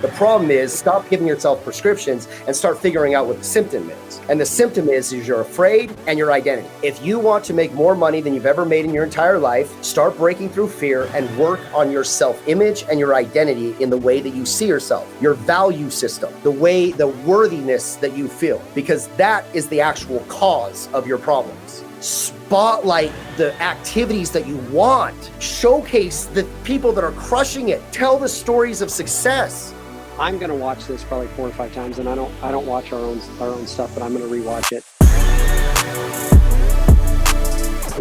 The problem is stop giving yourself prescriptions and start figuring out what the symptom is. And the symptom is you're afraid and your identity. If you want to make more money than you've ever made in your entire life, start breaking through fear and work on your self-image and your identity in the way that you see yourself, your value system, the worthiness that you feel, because that is the actual cause of your problems. Spotlight the activities that you want. Showcase the people that are crushing it. Tell the stories of success. I'm going to watch this probably 4 or 5 times, and I don't watch our own stuff, but I'm going to rewatch it.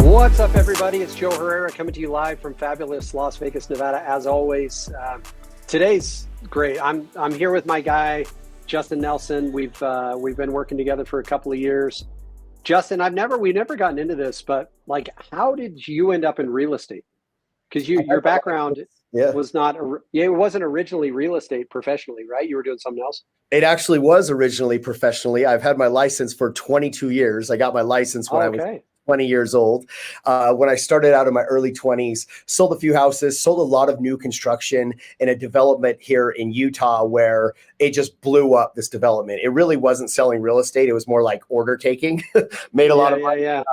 What's up, everybody? It's Joe Herrera coming to you live from fabulous Las Vegas, Nevada. As always, today's great. I'm here with my guy Justin Nelson. We've been working together for a couple of years. Justin, we've never gotten into this, but like, how did you end up in real estate? Because your background was it wasn't originally real estate professionally, right? You were doing something else. It actually was originally professionally. I've had my license for 22 years. I got my license when I was 20 years old. When I started out in my early 20s, sold a few houses, sold a lot of new construction in a development here in Utah where it just blew up, this development. It really wasn't selling real estate. It was more like order taking. Made a lot of money.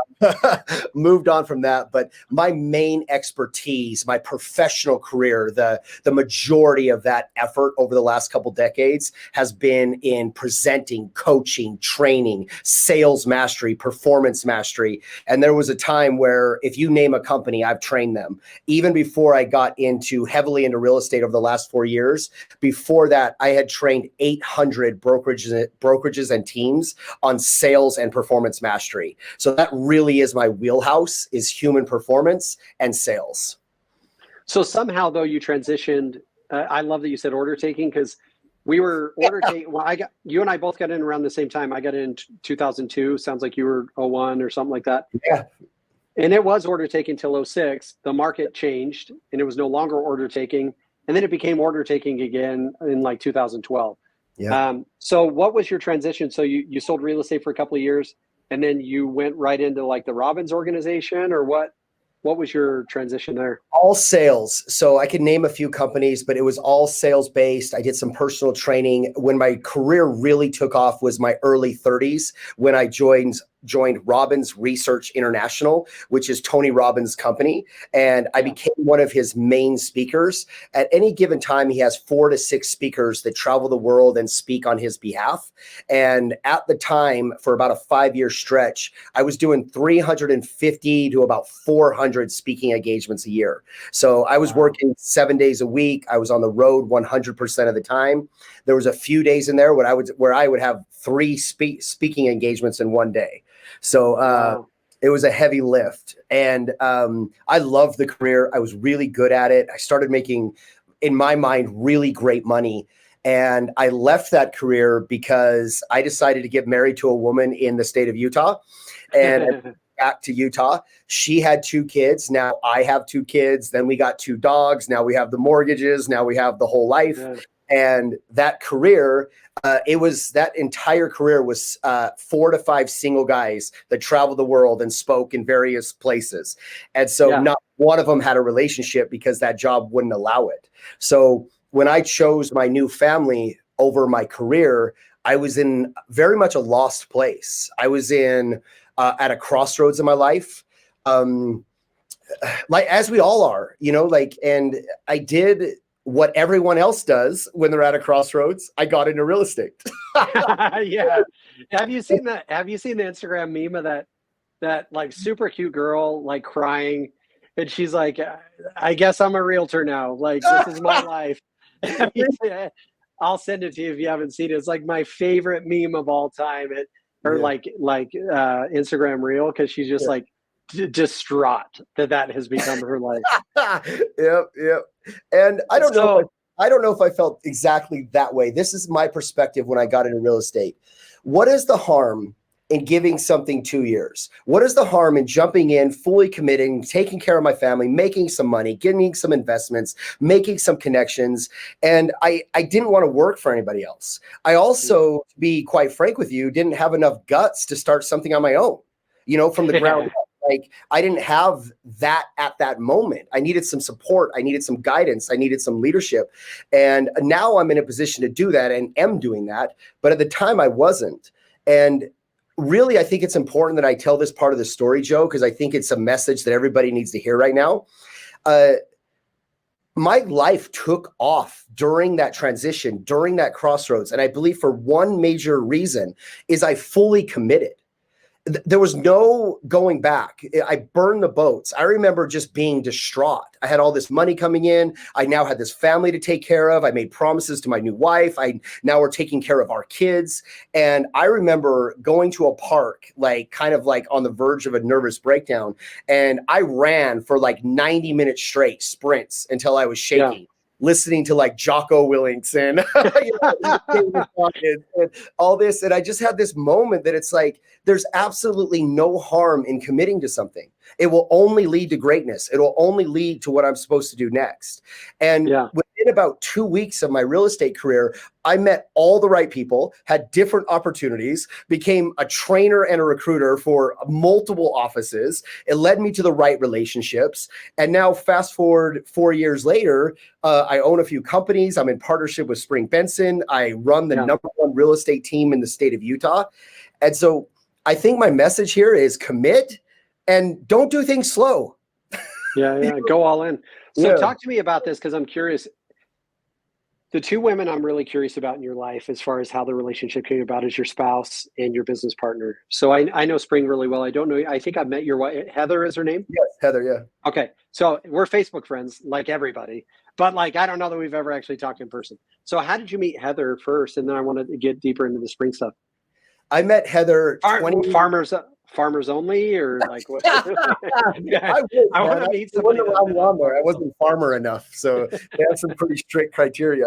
Moved on from that. But my main expertise, my professional career, the majority of that effort over the last couple decades has been in presenting, coaching, training, sales mastery, performance mastery. And there was a time where if you name a company, I've trained them. Even before I got heavily into real estate over the last 4 years, before that, I had trained 800 brokerages and teams on sales and performance mastery. So that really is my wheelhouse, is human performance and sales. So somehow, though, you transitioned. I love that you said order taking, because we were order taking. Well, you and I both got in around the same time. I got in 2002. Sounds like you were 01 or something like that. Yeah. And it was order taking till 06. The market changed and it was no longer order taking. And then it became order taking again in like 2012. Yeah. So what was your transition? So you sold real estate for a couple of years and then you went right into like the Robbins organization, or what was your transition there? All sales. So I can name a few companies, but it was all sales based. I did some personal training. When my career really took off was my early 30s, when I joined Robbins Research International, which is Tony Robbins' company. And I became one of his main speakers. At any given time, he has 4 to 6 speakers that travel the world and speak on his behalf. And at the time, for about a 5-year stretch, I was doing 350 to about 400 speaking engagements a year. So I was working 7 days a week. I was on the road 100% of the time. There was a few days in there where I would have 3 speaking engagements in one day. So it was a heavy lift, and I loved the career. I was really good at it. I started making, in my mind, really great money. And I left that career because I decided to get married to a woman in the state of Utah, and back to Utah. She had 2 kids. Now I have 2 kids. Then we got 2 dogs. Now we have the mortgages. Now we have the whole life. Yeah. And that career, that entire career was 4 to 5 single guys that traveled the world and spoke in various places. And so not one of them had a relationship because that job wouldn't allow it. So when I chose my new family over my career, I was in very much a lost place. I was at a crossroads in my life, like as we all are, and I did what everyone else does when they're at a crossroads. I got into real estate. Yeah. Have you seen that? Have you seen the Instagram meme of that like super cute girl, like crying? And she's like, I guess I'm a realtor now. Like, this is my life. I'll send it to you if you haven't seen it. It's like my favorite meme of all time. Instagram reel. 'Cause she's just like distraught that has become her life. Yep. And I don't know if I felt exactly that way. This is my perspective when I got into real estate. What is the harm in giving something 2 years? What is the harm in jumping in, fully committing, taking care of my family, making some money, getting some investments, making some connections? And I didn't want to work for anybody else. I also, to be quite frank with you, didn't have enough guts to start something on my own, from the ground up. like I didn't have that at that moment. I needed some support. I needed some guidance. I needed some leadership. And now I'm in a position to do that and am doing that. But at the time I wasn't. And really, I think it's important that I tell this part of the story, Joe, because I think it's a message that everybody needs to hear right now. My life took off during that transition, during that crossroads. And I believe for one major reason is I fully committed. There was no going back. I burned the boats. I remember just being distraught. I had all this money coming in. I now had this family to take care of. I made promises to my new wife. Now we're taking care of our kids. And I remember going to a park, like kind of like on the verge of a nervous breakdown. And I ran for like 90 minutes straight sprints until I was shaking. Yeah. Listening to like Jocko Willington, and all this. And I just had this moment that it's like, there's absolutely no harm in committing to something. It will only lead to greatness. It will only lead to what I'm supposed to do next. And within about 2 weeks of my real estate career, I met all the right people, had different opportunities, became a trainer and a recruiter for multiple offices. It led me to the right relationships. And now fast forward 4 years later, I own a few companies. I'm in partnership with Spring Benson. I run the number one real estate team in the state of Utah. And so I think my message here is commit and don't do things slow. Go all in. So talk to me about this, because I'm curious. The two women I'm really curious about in your life as far as how the relationship came about is your spouse and your business partner. So I know Spring really well. I don't know. I think I've met your wife. Heather is her name? Yes, Heather, yeah. Okay. So we're Facebook friends like everybody. But like, I don't know that we've ever actually talked in person. So how did you meet Heather first? And then I want to get deeper into the Spring stuff. I met Heather. Farmers only, or like what? I want to meet somebody. I wasn't farmer enough, so they have some pretty strict criteria.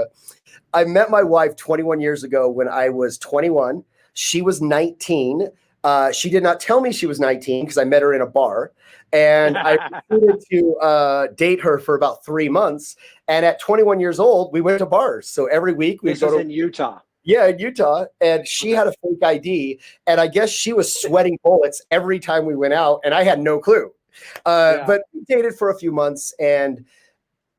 I met my wife 21 years ago when I was 21. She was 19. She did not tell me she was 19 because I met her in a bar, and I proceeded to date her for about 3 months. And at 21 years old, we went to bars. So every week we go to in Utah. Yeah, in Utah. And she had a fake ID. And I guess she was sweating bullets every time we went out. And I had no clue. But we dated for a few months. And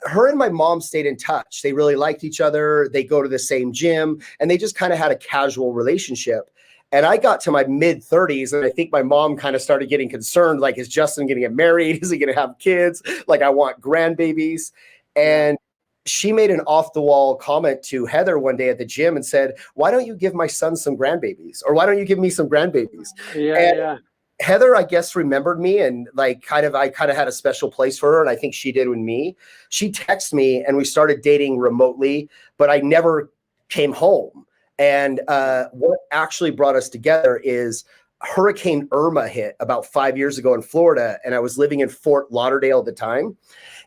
her and my mom stayed in touch. They really liked each other. They go to the same gym. And they just kind of had a casual relationship. And I got to my mid-30s. And I think my mom kind of started getting concerned. Like, is Justin going to get married? Is he going to have kids? Like, I want grandbabies. And she made an off-the-wall comment to Heather one day at the gym and said, why don't you give my son some grandbabies? Or why don't you give me some grandbabies? Heather, I guess, remembered me, and I kind of had a special place for her, and I think she did with me. She texted me, and we started dating remotely, but I never came home. And what actually brought us together is Hurricane Irma hit about 5 years ago in Florida, and I was living in Fort Lauderdale at the time,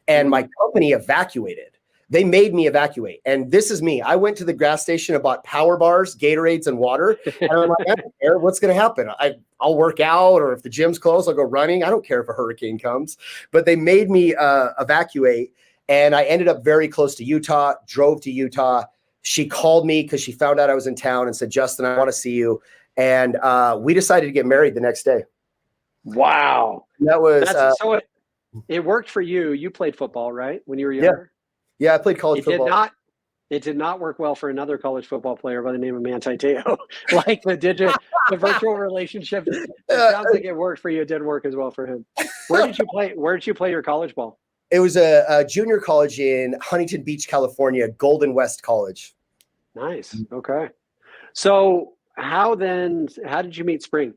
and my company evacuated. They made me evacuate. And this is me. I went to the gas station and bought power bars, Gatorades, and water. And I'm like, I don't care what's going to happen. I'll work out, or if the gym's closed, I'll go running. I don't care if a hurricane comes. But they made me evacuate. And I ended up very close to Utah, drove to Utah. She called me because she found out I was in town and said, Justin, I want to see you. And we decided to get married the next day. Wow. And that was so it worked for you. You played football, right? When you were younger? Yeah, I played college football. It did not work well for another college football player by the name of Manti Te'o. Like the virtual relationship. It sounds like it worked for you. It didn't work as well for him. Where did you play? Where did you play your college ball? It was a junior college in Huntington Beach, California, Golden West College. Nice. Okay. So how did you meet Spring?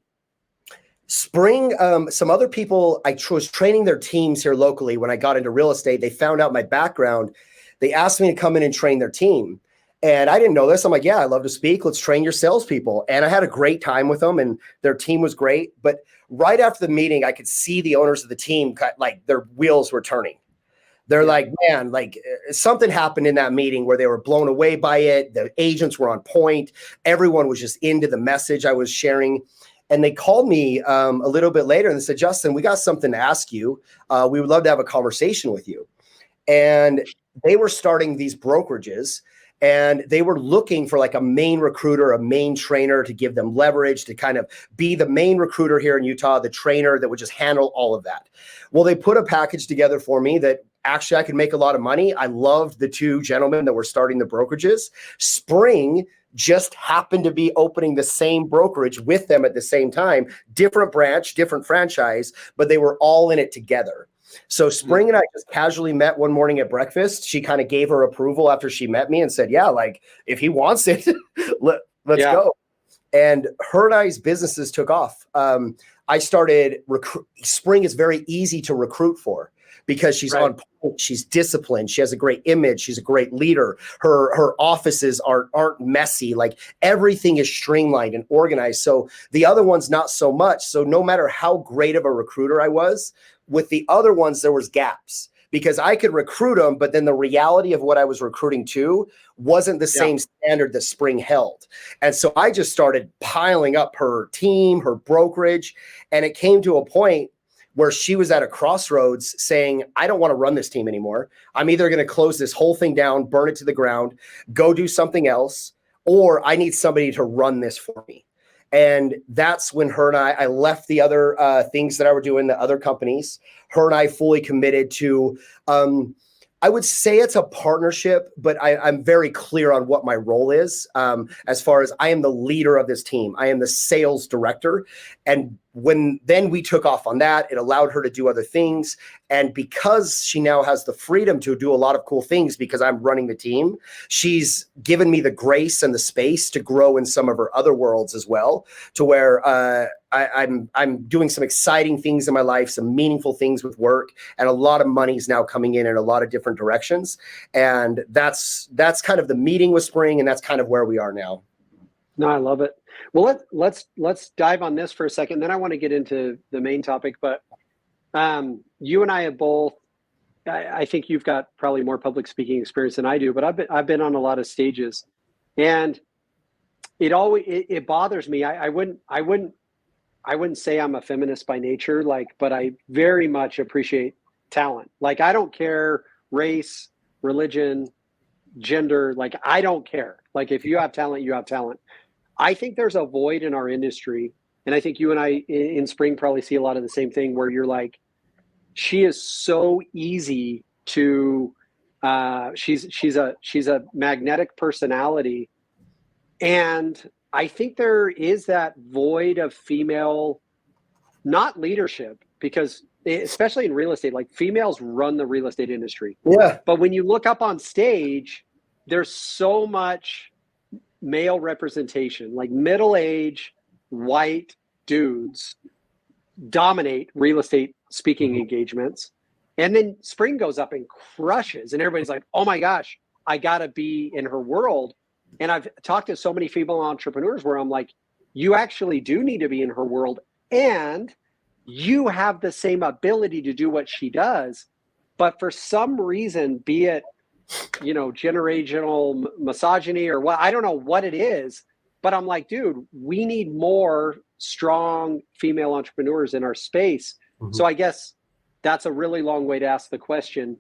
Spring, some other people, I was training their teams here locally when I got into real estate. They found out my background. They asked me to come in and train their team. And I didn't know this. I'm like, yeah, I love to speak. Let's train your salespeople. And I had a great time with them, and their team was great. But right after the meeting, I could see the owners of the team, like their wheels were turning. They're like, man, like something happened in that meeting where they were blown away by it. The agents were on point. Everyone was just into the message I was sharing. And they called me a little bit later and they said, Justin, we got something to ask you. We would love to have a conversation with you. And they were starting these brokerages. And they were looking for like a main recruiter, a main trainer to give them leverage, to kind of be the main recruiter here in Utah, the trainer that would just handle all of that. Well, they put a package together for me that actually I could make a lot of money. I loved the two gentlemen that were starting the brokerages. Spring just happened to be opening the same brokerage with them at the same time, different branch, different franchise, but they were all in it together. So Spring and I just casually met one morning at breakfast. She kind of gave her approval after she met me and said, yeah, like if he wants it, let's go. And her and I's businesses took off. I started Spring is very easy to recruit for because she's on point, she's disciplined, she has a great image, she's a great leader. Her offices aren't messy, like everything is streamlined and organized. So the other ones not so much. So no matter how great of a recruiter I was, with the other ones there was gaps because I could recruit them, but then the reality of what I was recruiting to wasn't the same standard that Spring held. And so I just started piling up her team, her brokerage, and it came to a point where she was at a crossroads saying, I don't want to run this team anymore. I'm either going to close this whole thing down, burn it to the ground, go do something else, or I need somebody to run this for me. And that's when her and I left the other things that I were doing, the other companies. Her and I fully committed to, I would say it's a partnership, but I'm very clear on what my role is. As far as I am the leader of this team, I am the sales director. And then we took off on that, it allowed her to do other things. And because she now has the freedom to do a lot of cool things because I'm running the team, she's given me the grace and the space to grow in some of her other worlds as well, to where I'm doing some exciting things in my life, some meaningful things with work, and a lot of money's now coming in a lot of different directions. And that's kind of the meeting with Spring, and that's kind of where we are now. No, I love it. Well, let's dive on this for a second. Then I want to get into the main topic. But you and I have both. I think you've got probably more public speaking experience than I do. But I've been on a lot of stages, and it bothers me. I wouldn't say I'm a feminist by nature, but I very much appreciate talent. Like I don't care race, religion, gender. Like I don't care. Like if you have talent, you have talent. I think there's a void in our industry, and I think you and I in Spring probably see a lot of the same thing where you're like, she is so easy to, she's a magnetic personality, and I think there is that void of female, not leadership, because especially in real estate, like females run the real estate industry. Yeah. But when you look up on stage, there's so much male representation, like middle-aged white dudes dominate real estate speaking engagements. And then Spring goes up and crushes, and everybody's like, oh my gosh, I gotta be in her world. And I've talked to so many female entrepreneurs where I'm like, you actually do need to be in her world, and you have the same ability to do what she does. But for some reason, be it generational misogyny or what, I don't know what it is, but I'm like, dude, we need more strong female entrepreneurs in our space. Mm-hmm. So I guess that's a really long way to ask the question,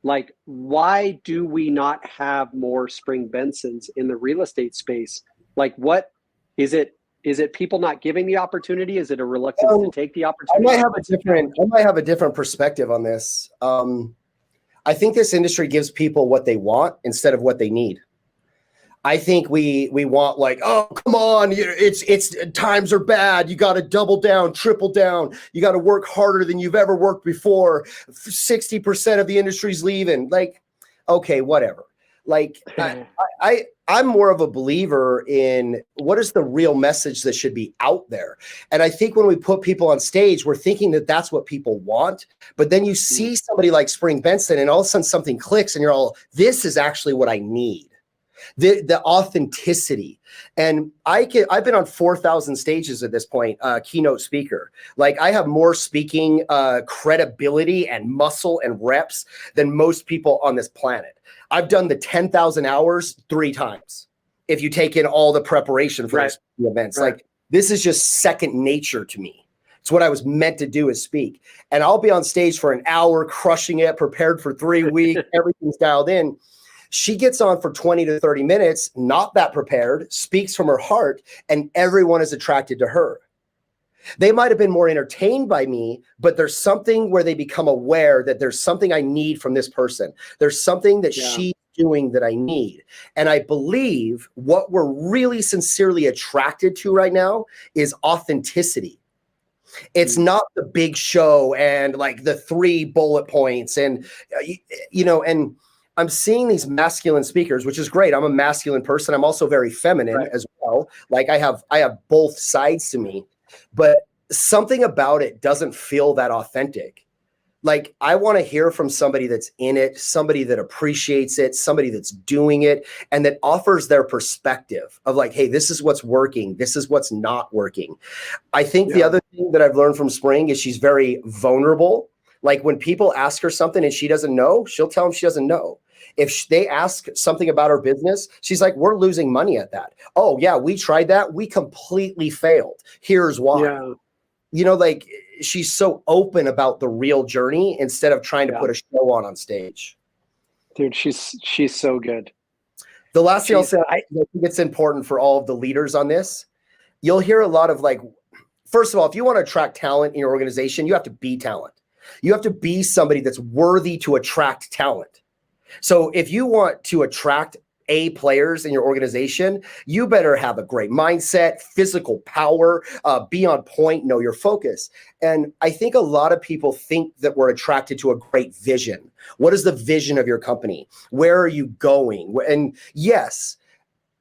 like, why do we not have more Spring Bensons in the real estate space? Like, what is it? Is it people not giving the opportunity? Is it a reluctance to take the opportunity? I might have a different perspective on this. I think this industry gives people what they want instead of what they need. I think we want like, oh, come on, it's times are bad. You got to double down, triple down. You got to work harder than you've ever worked before. 60% of the industry's leaving. Like, okay, whatever. Like I'm more of a believer in what is the real message that should be out there. And I think when we put people on stage, we're thinking that that's what people want. But then you see somebody like Spring Benson and all of a sudden something clicks and you're all, this is actually what I need. The authenticity. And I've been on 4,000 stages at this point, keynote speaker. Like I have more speaking credibility and muscle and reps than most people on this planet. I've done the 10,000 hours 3 times. If you take in all the preparation for these events, like this is just second nature to me. It's what I was meant to do is speak. And I'll be on stage for an hour, crushing it, prepared for 3 weeks, everything's dialed in. She gets on for 20 to 30 minutes, not that prepared, speaks from her heart, and everyone is attracted to her. They might have been more entertained by me, but there's something where they become aware that there's something I need from this person. There's something that she's doing that I need. And I believe what we're really sincerely attracted to right now is authenticity. It's not the big show and like the 3 bullet points and, and I'm seeing these masculine speakers, which is great. I'm a masculine person. I'm also very feminine as well. Like I have both sides to me, but something about it doesn't feel that authentic. Like I want to hear from somebody that's in it, somebody that appreciates it, somebody that's doing it, and that offers their perspective of like, hey, this is what's working. This is what's not working. I think the other thing that I've learned from Spring is she's very vulnerable. Like when people ask her something and she doesn't know, she'll tell them she doesn't know. If they ask something about her business, she's like, we're losing money at that. Oh yeah, we tried that. We completely failed. Here's why. Like she's so open about the real journey instead of trying to put a show on stage. Dude, she's so good. The last thing I'll say, I think it's important for all of the leaders on this. You'll hear a lot of like, first of all, if you want to attract talent in your organization, you have to be talent. You have to be somebody that's worthy to attract talent. So if you want to attract A players in your organization, you better have a great mindset, physical power, be on point, know your focus. And I think a lot of people think that we're attracted to a great vision. What is the vision of your company? Where are you going? And yes,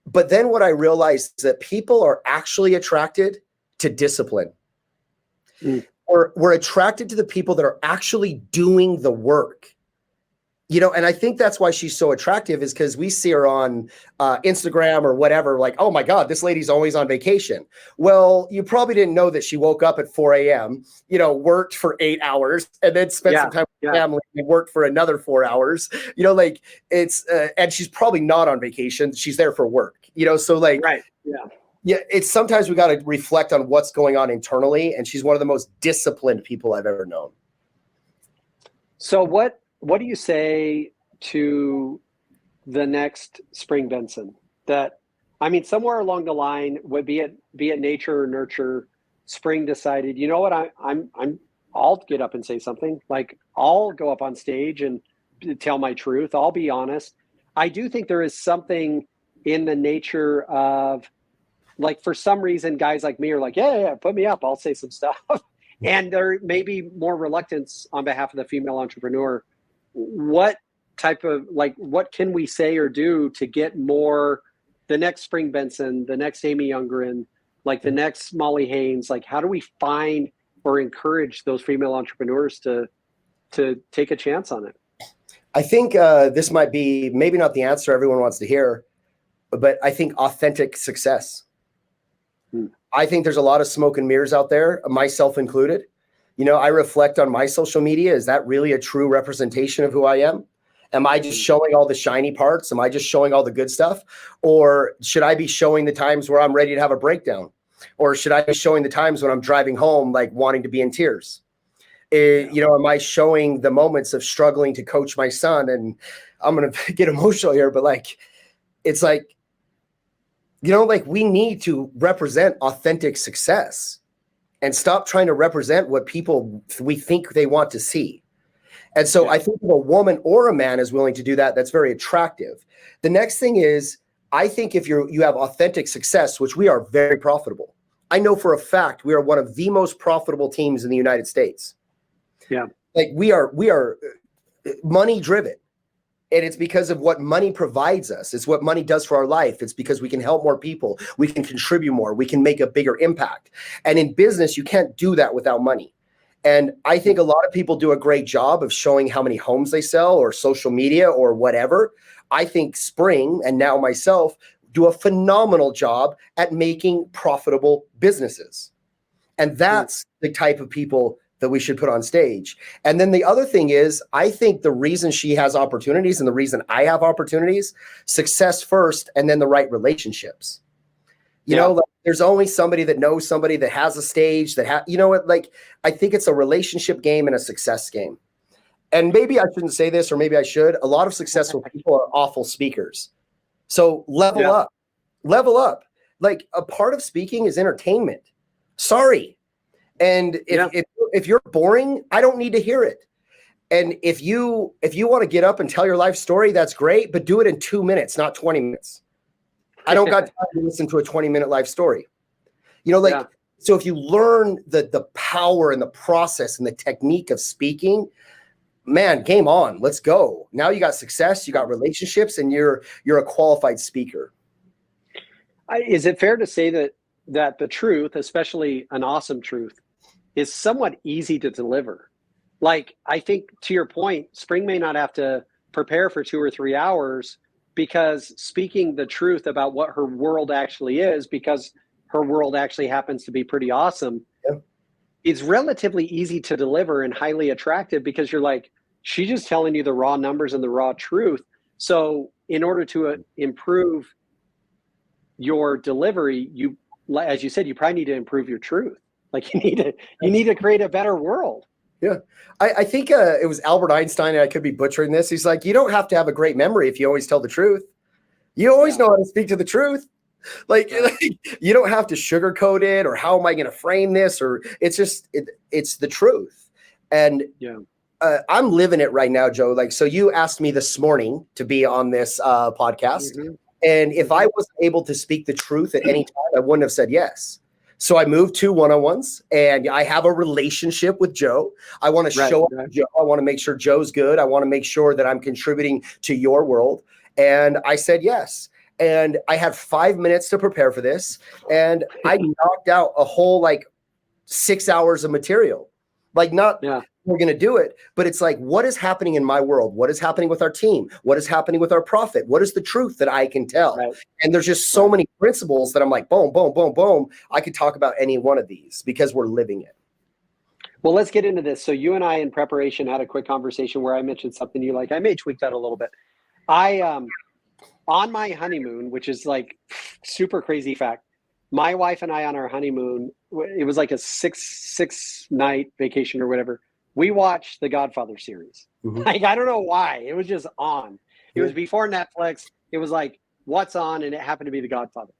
but then what I realized is that people are actually attracted to discipline. We're attracted to the people that are actually doing the work. And I think that's why she's so attractive is because we see her on Instagram or whatever, like, oh my God, this lady's always on vacation. Well, you probably didn't know that she woke up at 4 a.m., worked for 8 hours and then spent some time with family and worked for another 4 hours, it's, and she's probably not on vacation. She's there for work, so like, it's sometimes we got to reflect on what's going on internally. And she's one of the most disciplined people I've ever known. So what do you say to the next Spring Benson? That, I mean, somewhere along the line, would be it nature or nurture, Spring decided, you know what, I'll get up and say something. Like I'll go up on stage and tell my truth. I'll be honest. I do think there is something in the nature of, like, for some reason, guys like me are like, yeah, put me up. I'll say some stuff. And there may be more reluctance on behalf of the female entrepreneur. What type of, like, what can we say or do to get more, the next Spring Benson, the next Amy Youngren, like the next Molly Haynes? Like, how do we find or encourage those female entrepreneurs to take a chance on it? I think this might be maybe not the answer everyone wants to hear, but I think authentic success. I think there's a lot of smoke and mirrors out there, myself included. I reflect on my social media. Is that really a true representation of who I am? Am I just showing all the shiny parts? Am I just showing all the good stuff? Or should I be showing the times where I'm ready to have a breakdown? Or should I be showing the times when I'm driving home, like wanting to be in tears? Am I showing the moments of struggling to coach my son? And I'm going to get emotional here, but like, it's like, like we need to represent authentic success and stop trying to represent what people we think they want to see. And so I think if a woman or a man is willing to do that, that's very attractive. The next thing is, I think if you have authentic success, which we are very profitable. I know for a fact we are one of the most profitable teams in the United States. Yeah. Like we are money driven. And it's because of what money provides us. It's what money does for our life. It's because we can help more people. We can contribute more. We can make a bigger impact. And in business, you can't do that without money. And I think a lot of people do a great job of showing how many homes they sell or social media or whatever. I think Spring and now myself do a phenomenal job at making profitable businesses. And that's the type of people that we should put on stage. And then the other thing is, I think the reason she has opportunities and the reason I have opportunities, success first, and then the right relationships. Like, there's only somebody that knows somebody that has a stage that like, I think it's a relationship game and a success game. and maybe I shouldn't say this, or maybe I should. A lot of successful people are awful speakers. So level up, level up. Like a part of speaking is entertainment. Sorry. And if you're boring, I don't need to hear it. And if you want to get up and tell your life story, that's great, but do it in 2 minutes, not 20 minutes. I don't got time to listen to a 20-minute life story. So if you learn the power and the process and the technique of speaking, man, game on. Let's go. Now you got success, you got relationships, and you're a qualified speaker. Is it fair to say that the truth, especially an awesome truth, is somewhat easy to deliver? Like, I think to your point, Spring may not have to prepare for 2 or 3 hours, because speaking the truth about what her world actually is, because her world actually happens to be pretty awesome, it's relatively easy to deliver and highly attractive, because you're like, she's just telling you the raw numbers and the raw truth. So in order to improve your delivery, you, as you said, you probably need to improve your truth. Like you need to create a better world. Yeah. I think it was Albert Einstein, and I could be butchering this. He's like, you don't have to have a great memory if you always tell the truth. You always know how to speak to the truth. Like you don't have to sugarcoat it, or how am I going to frame this? Or it's just, it's the truth. And I'm living it right now, Joe. Like, so you asked me this morning to be on this podcast. Mm-hmm. And if I wasn't able to speak the truth at any time, I wouldn't have said yes. So I moved to one-on-ones, and I have a relationship with Joe. I want to show up to Joe. I want to make sure Joe's good. I want to make sure that I'm contributing to your world. And I said yes. And I had 5 minutes to prepare for this. And I knocked out a whole 6 hours of material. We're going to do it, but it's like, what is happening in my world? What is happening with our team? What is happening with our profit? What is the truth that I can tell? Right. And there's just so many principles that I'm like, boom, boom, boom, boom. I could talk about any one of these because we're living it. Well, let's get into this. So you and I in preparation had a quick conversation where I mentioned something you like. I may tweak that a little bit. On my honeymoon, which is like super crazy fact, my wife and I on our honeymoon, it was like a six night vacation or whatever. We watched the Godfather series. Mm-hmm. Like, I don't know why. It was just on. It was before Netflix. It was like, what's on? And it happened to be the Godfather.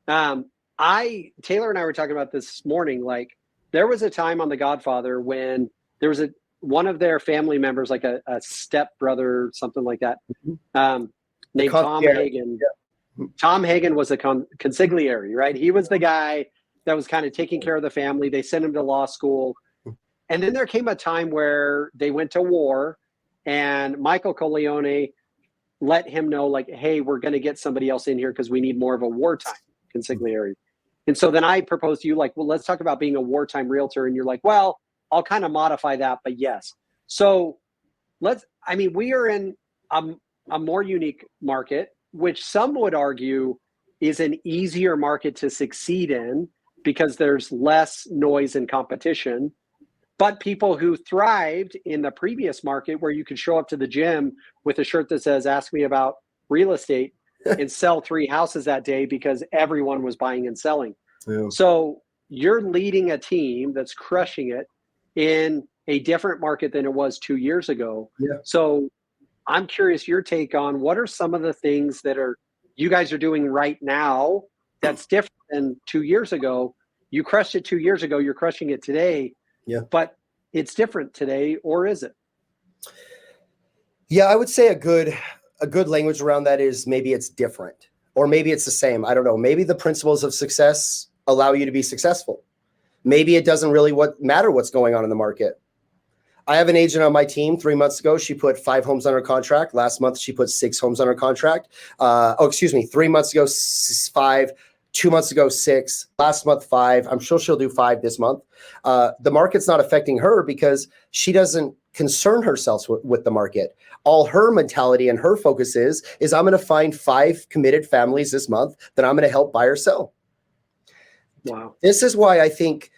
Taylor and I were talking about this morning. Like, there was a time on the Godfather when there was one of their family members, like a step brother, something like that, named Tom Hagen. Yeah. Tom Hagen was a consigliere, right? He was the guy that was kind of taking care of the family. They sent him to law school. And then there came a time where they went to war, and Michael Corleone let him know, like, hey, we're going to get somebody else in here because we need more of a wartime consigliere. And so then I proposed to you, like, well, let's talk about being a wartime realtor. And you're like, well, I'll kind of modify that, but yes. So we are in a more unique market, which some would argue is an easier market to succeed in because there's less noise and competition. But people who thrived in the previous market, where you could show up to the gym with a shirt that says, ask me about real estate, and sell 3 houses that day because everyone was buying and selling. Yeah. So you're leading a team that's crushing it in a different market than it was 2 years ago. Yeah. So I'm curious your take on what are some of the things that you guys are doing right now that's different than 2 years ago. You crushed it 2 years ago. You're crushing it today. Yeah. But it's different today, or is it? Yeah, I would say a good language around that is maybe it's different, or maybe it's the same. I don't know. Maybe the principles of success allow you to be successful. Maybe it doesn't really matter what's going on in the market. I have an agent on my team. 3 months ago, she put 5 homes under contract. Last month, she put 6 homes under contract. 3 months ago, 5. 2 months ago, 6. Last month, 5. I'm sure she'll do 5 this month. The market's not affecting her because she doesn't concern herself with the market. All her mentality and her focus is I'm going to find 5 committed families this month that I'm going to help buy or sell. Wow. This is why I think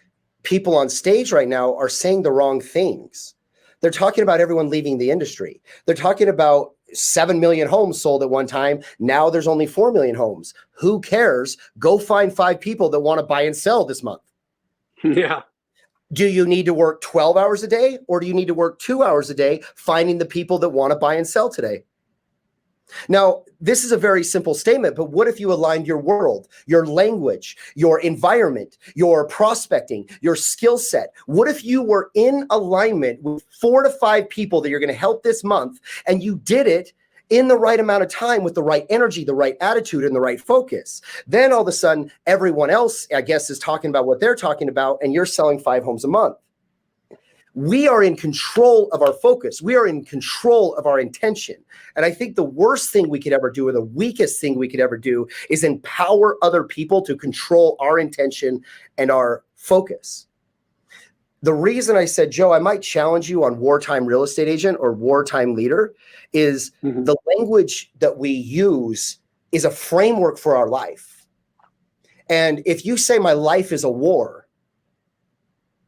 people on stage right now are saying the wrong things. They're talking about everyone leaving the industry. They're talking about 7 million homes sold at one time. Now there's only 4 million homes. Who cares? Go find 5 people that want to buy and sell this month. Yeah. Do you need to work 12 hours a day, or do you need to work 2 hours a day finding the people that want to buy and sell today? Now, this is a very simple statement, but what if you aligned your world, your language, your environment, your prospecting, your skill set? What if you were in alignment with 4 to 5 people that you're going to help this month, and you did it in the right amount of time with the right energy, the right attitude, and the right focus? Then all of a sudden, everyone else, I guess, is talking about what they're talking about, and you're selling 5 homes a month. We are in control of our focus. We are in control of our intention. And I think the worst thing we could ever do, or the weakest thing we could ever do, is empower other people to control our intention and our focus. The reason I said, Joe, I might challenge you on wartime real estate agent or wartime leader is the language that we use is a framework for our life. And if you say my life is a war,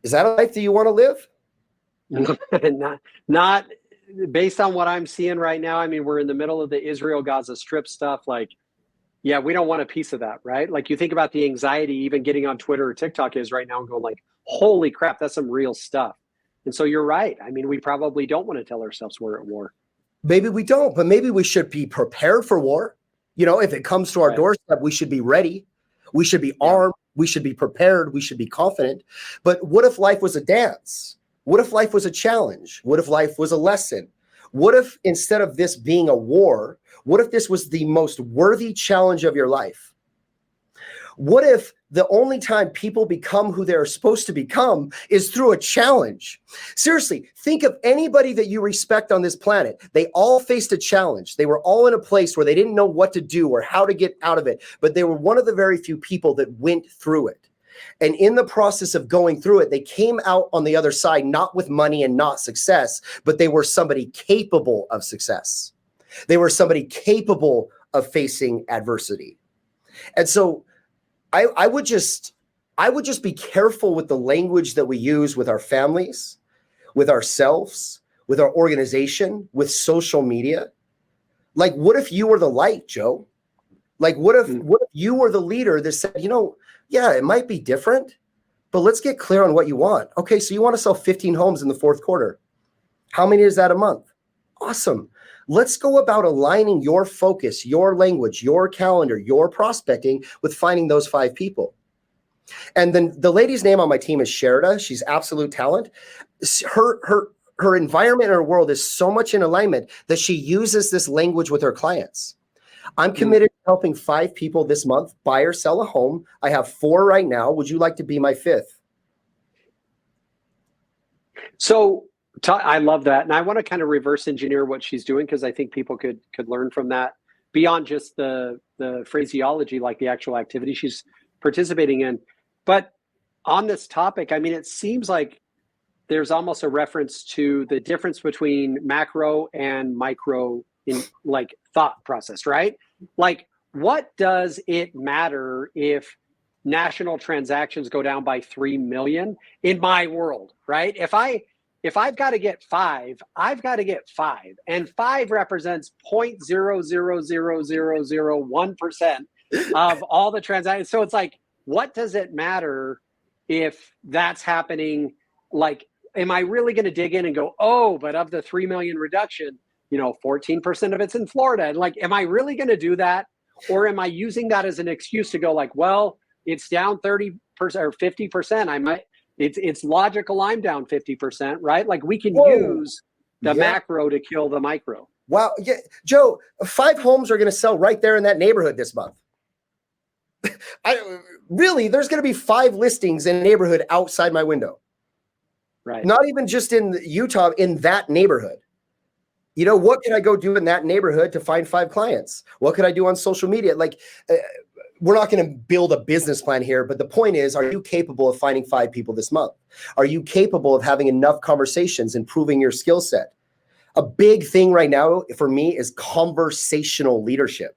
is that a life that you want to live? Not based on what I'm seeing right now. I mean, we're in the middle of the Israel-Gaza Strip stuff. Like, yeah, we don't want a piece of that, right? Like, you think about the anxiety even getting on Twitter or TikTok is right now, and going like, holy crap, that's some real stuff. And so you're right. I mean, we probably don't want to tell ourselves we're at war. Maybe we don't, but maybe we should be prepared for war. You know, if it comes to our doorstep, we should be ready. We should be armed. We should be prepared. We should be confident. But what if life was a dance? What if life was a challenge? What if life was a lesson? What if instead of this being a war, what if this was the most worthy challenge of your life? What if the only time people become who they're supposed to become is through a challenge? Seriously, think of anybody that you respect on this planet. They all faced a challenge. They were all in a place where they didn't know what to do or how to get out of it, but they were one of the very few people that went through it. And in the process of going through it, they came out on the other side, not with money and not success, but they were somebody capable of success. They were somebody capable of facing adversity. And so I would just be careful with the language that we use with our families, with ourselves, with our organization, with social media. Like, what if you were the light, Joe? Like, what if you were the leader that said, you know, yeah, it might be different, but let's get clear on what you want. Okay, so you want to sell 15 homes in the fourth quarter. How many is that a month? Awesome. Let's go about aligning your focus, your language, your calendar, your prospecting with finding those 5 people. And then the lady's name on my team is Sherida. She's absolute talent. Her environment and her world is so much in alignment that she uses this language with her clients. I'm committed to helping 5 people this month buy or sell a home. I have 4 right now. Would you like to be my 5th? So I love that. And I want to kind of reverse engineer what she's doing, because I think people could learn from that beyond just the phraseology, like the actual activity she's participating in. But on this topic, I mean, it seems like there's almost a reference to the difference between macro and micro in like thought process, right? Like, what does it matter if national transactions go down by 3 million in my world, right? If I've got to get 5, I've got to get 5, and 5 represents 0.0000001% of all the transactions. So it's like, what does it matter if that's happening? Like, am I really going to dig in and go, oh, but of the 3 million reduction, 14% of it's in Florida? And like, am I really going to do that? Or am I using that as an excuse to go like, well, it's down 30% or 50%. It's logical I'm down 50%, right? Like, we can use the macro to kill the micro. Wow. Yeah, Joe, 5 homes are going to sell right there in that neighborhood this month. There's going to be 5 listings in a neighborhood outside my window. Right. Not even just in Utah, in that neighborhood. What can I go do in that neighborhood to find 5 clients? What could I do on social media? Like, we're not going to build a business plan here, but the point is, are you capable of finding 5 people this month? Are you capable of having enough conversations, improving your skill set? A big thing right now for me is conversational leadership.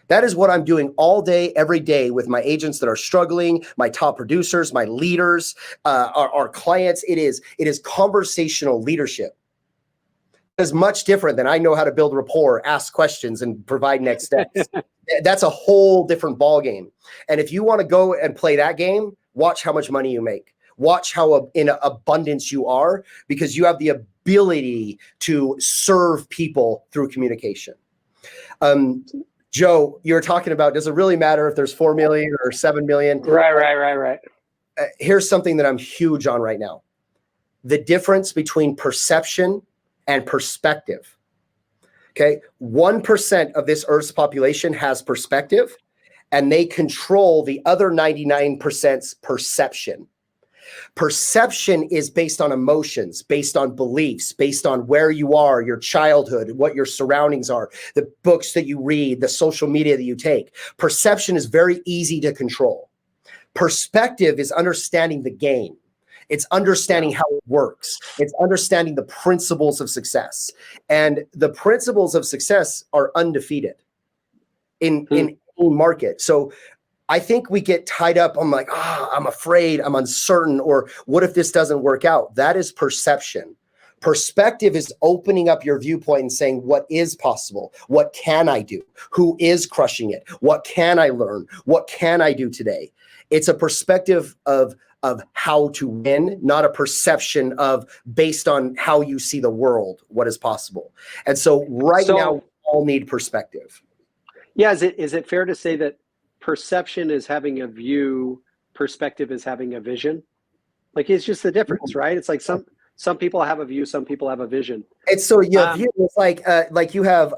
That is what I'm doing all day, every day with my agents that are struggling, my top producers, my leaders, our clients. It is conversational leadership. It's much different than I know how to build rapport, ask questions, and provide next steps. That's a whole different ball game. And if you want to go and play that game, watch how much money you make. Watch how in abundance you are, because you have the ability to serve people through communication. Joe, you're talking about, does it really matter if there's 4 million or 7 million? Right. Here's something that I'm huge on right now. The difference between perception and perspective. Okay. 1% of this Earth's population has perspective, and they control the other 99%'s perception. Perception is based on emotions, based on beliefs, based on where you are, your childhood, what your surroundings are, the books that you read, the social media that you take. Perception is very easy to control. Perspective is understanding the game. It's understanding how it works. It's understanding the principles of success. And the principles of success are undefeated in any market. So I think we get tied up on like, I'm afraid, I'm uncertain, or what if this doesn't work out? That is perception. Perspective is opening up your viewpoint and saying, what is possible? What can I do? Who is crushing it? What can I learn? What can I do today? It's a perspective of how to win, not a perception of based on how you see the world, what is possible. And so now we all need perspective. Yeah. Is it fair to say that perception is having a view, perspective is having a vision? Like, it's just the difference, right? It's like some people have a view, some people have a vision. It's so it's like you have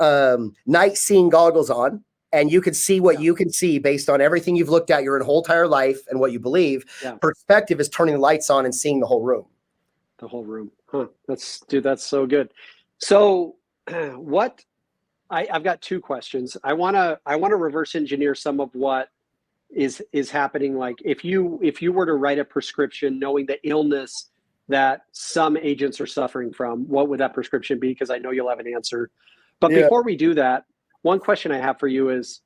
night seeing goggles on, and you can see what you can see based on everything you've looked at your whole entire life and what you believe. Yeah. Perspective is turning the lights on and seeing the whole room. The whole room. Huh. That's so good. So I've got two questions. I want to reverse engineer some of what is happening. Like, if you were to write a prescription knowing the illness that some agents are suffering from, what would that prescription be? Because I know you'll have an answer. But before we do that, one question I have for you is,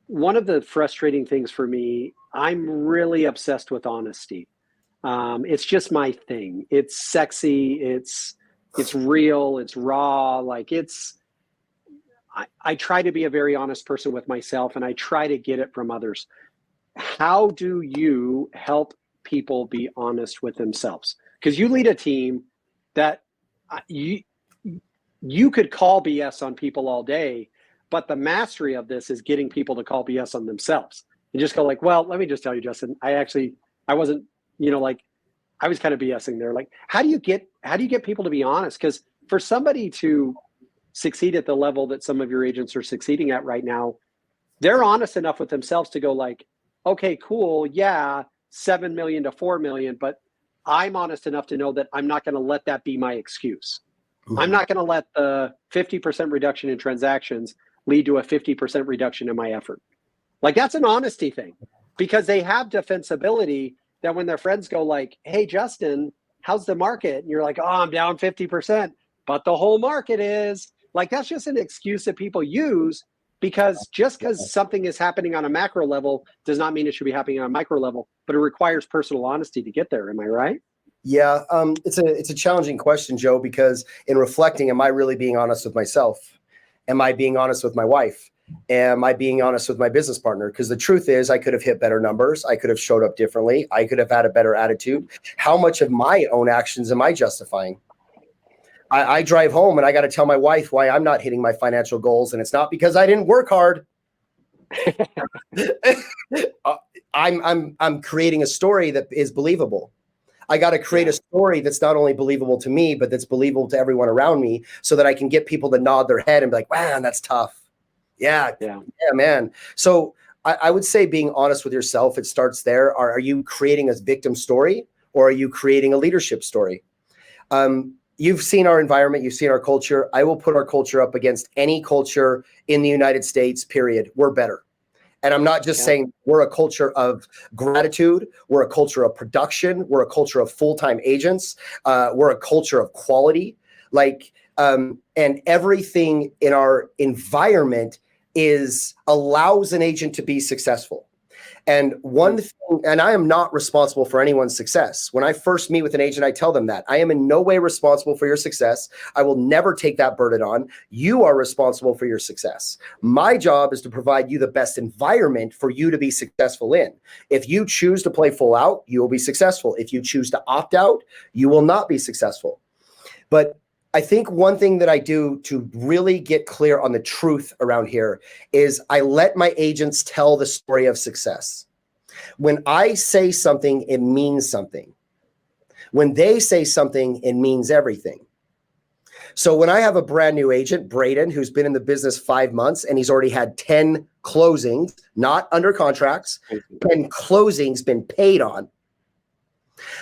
one of the frustrating things for me, I'm really obsessed with honesty. It's just my thing. It's sexy. It's real. It's raw. Like, I try to be a very honest person with myself, and I try to get it from others. How do you help people be honest with themselves? Because you lead a team that you could call BS on people all day, but the mastery of this is getting people to call BS on themselves and just go like, well, let me just tell you, Justin, I wasn't, I was kind of BSing there. Like, how do you get people to be honest? Because for somebody to succeed at the level that some of your agents are succeeding at right now, they're honest enough with themselves to go like, okay, cool. Yeah. 7 million to 4 million, but I'm honest enough to know that I'm not going to let that be my excuse. I'm not going to let the 50% reduction in transactions lead to a 50% reduction in my effort. Like, that's an honesty thing, because they have defensibility that when their friends go like, hey, Justin, how's the market? And you're like, oh, I'm down 50%, but the whole market is. Like, that's just an excuse that people use, because just because something is happening on a macro level does not mean it should be happening on a micro level, but it requires personal honesty to get there. Am I right? Yeah, it's a challenging question, Joe, because in reflecting, am I really being honest with myself? Am I being honest with my wife? Am I being honest with my business partner? Because the truth is, I could have hit better numbers. I could have showed up differently. I could have had a better attitude. How much of my own actions am I justifying? I drive home and I got to tell my wife why I'm not hitting my financial goals, and it's not because I didn't work hard. I'm creating a story that is believable. I got to create a story that's not only believable to me, but that's believable to everyone around me, so that I can get people to nod their head and be like, man, that's tough. Yeah, man. So I would say being honest with yourself, it starts there. Are you creating a victim story, or are you creating a leadership story? You've seen our environment. You've seen our culture. I will put our culture up against any culture in the United States, period. We're better. And I'm not just saying we're a culture of gratitude. We're a culture of production. We're a culture of full-time agents. We're a culture of quality. And everything in our environment allows an agent to be successful. And one thing, and I am not responsible for anyone's success. When I first meet with an agent, I tell them that I am in no way responsible for your success. I will never take that burden on. You are responsible for your success. My job is to provide you the best environment for you to be successful in. If you choose to play full out, you will be successful. If you choose to opt out, you will not be successful. But I think one thing that I do to really get clear on the truth around here is I let my agents tell the story of success. When I say something, it means something. When they say something, it means everything. So when I have a brand new agent, Braden, who's been in the business 5 months and he's already had 10 closings, not under contracts, 10 closings been paid on.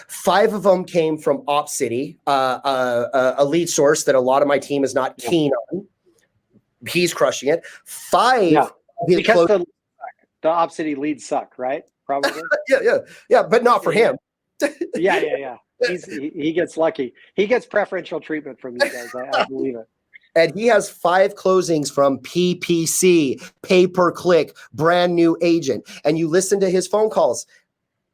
5 of them came from Op City, a lead source that a lot of my team is not keen on. He's crushing it. 5 because the Op City leads suck, right? Probably. yeah, but not for him. Yeah. He gets lucky. He gets preferential treatment from you guys. I believe it. And he has 5 closings from PPC, pay per click, brand new agent. And you listen to his phone calls.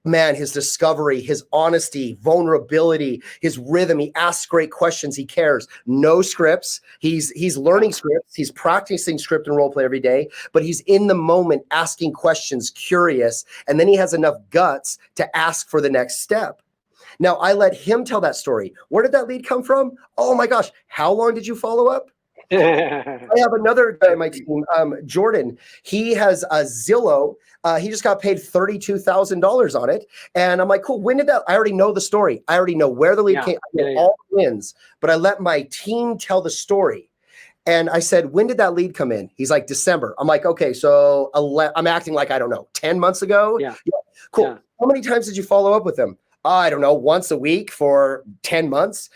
Man, his discovery, his honesty, vulnerability, his rhythm. He asks great questions. He cares. No scripts. He's learning scripts. He's practicing script and role play every day, but he's in the moment asking questions, curious. And then he has enough guts to ask for the next step. Now, I let him tell that story. Where did that lead come from? Oh my gosh. How long did you follow up? I have another guy on my team, Jordan. He has a Zillow. He just got paid $32,000 on it. And I'm like, cool. When did that? I already know the story. I already know where the lead came. I know all the wins, but I let my team tell the story. And I said, when did that lead come in? He's like, December. I'm like, okay, so I'm acting like I don't know, 10 months ago. Yeah. Cool. Yeah. How many times did you follow up with him? I don't know, once a week for 10 months.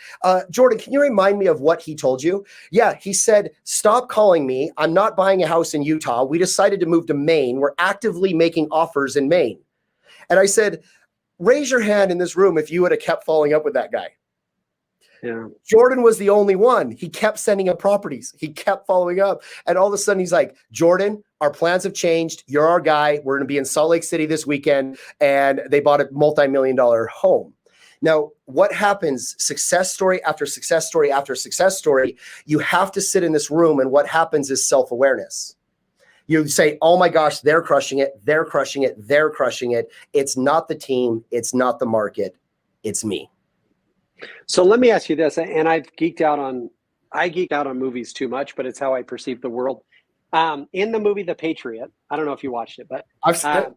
Jordan, can you remind me of what he told you? Yeah, he said, stop calling me. I'm not buying a house in Utah. We decided to move to Maine. We're actively making offers in Maine. And I said, raise your hand in this room if you would have kept following up with that guy. Yeah. Jordan was the only one. He kept sending him properties. He kept following up. And all of a sudden he's like, Jordan, our plans have changed. You're our guy. We're going to be in Salt Lake City this weekend. And they bought a multi-million-dollar home. Now, what happens? Success story after success story after success story. You have to sit in this room. And what happens is self-awareness. You say, oh my gosh, they're crushing it. They're crushing it. They're crushing it. It's not the team. It's not the market. It's me. So let me ask you this, and I geek out on movies too much, but it's how I perceive the world. In the movie The Patriot, I don't know if you watched it, but I've seen it.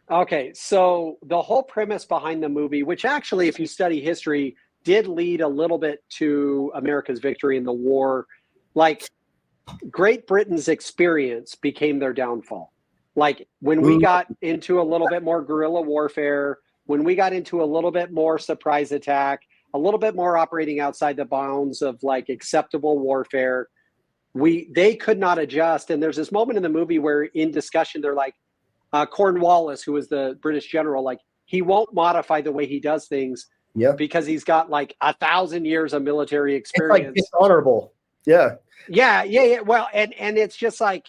Okay, so the whole premise behind the movie, which actually, if you study history, did lead a little bit to America's victory in the war. Like Great Britain's experience became their downfall. Like when we got into a little bit more guerrilla warfare, when we got into a little bit more surprise attack, a little bit more operating outside the bounds of like acceptable warfare, they could not adjust. And there's this moment in the movie where in discussion, they're like, Cornwallis, who was the British general, like he won't modify the way he does things because he's got like 1,000 years of military experience. It's like dishonorable. Yeah. Well, and it's just like,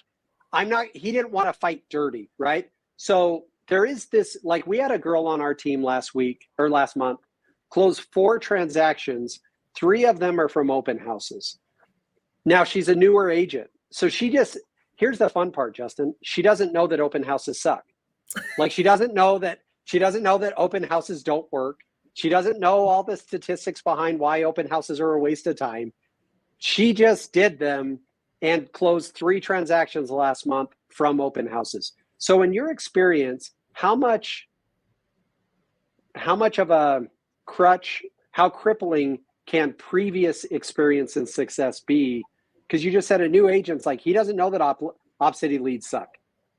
he didn't want to fight dirty, right? So there is this, like we had a girl on our team last month, close 4 transactions. 3 of them are from open houses. Now she's a newer agent. So here's the fun part, Justin. She doesn't know that open houses suck. Like she doesn't know that open houses don't work. She doesn't know all the statistics behind why open houses are a waste of time. She just did them and closed 3 transactions last month from open houses. So in your experience, how much of a crutch, how crippling can previous experience and success be? Because you just said a new agent's like, he doesn't know that Op City leads suck.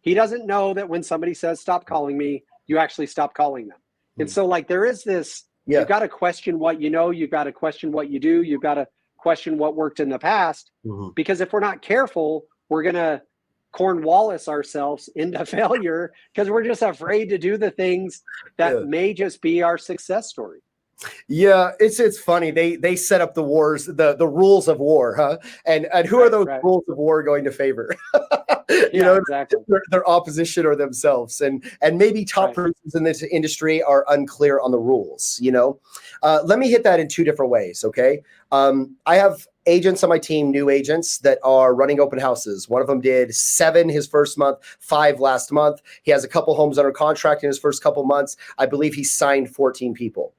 He doesn't know that when somebody says, stop calling me, you actually stop calling them. And so like there is this, you've got to question what you know, you've got to question what you do, you've got to question what worked in the past. Because if we're not careful, we're going to Cornwallis ourselves into failure because we're just afraid to do the things that may just be our success story. Yeah, it's funny. They set up the wars, the rules of war, huh? And who are those rules of war going to favor? Exactly. Their opposition or themselves, and maybe top producers in this industry are unclear on the rules. Let me hit that in two different ways. Okay, I have agents on my team, new agents that are running open houses. One of them did 7 his first month, 5 last month. He has a couple homes under contract in his first couple months. I believe he signed 14 people.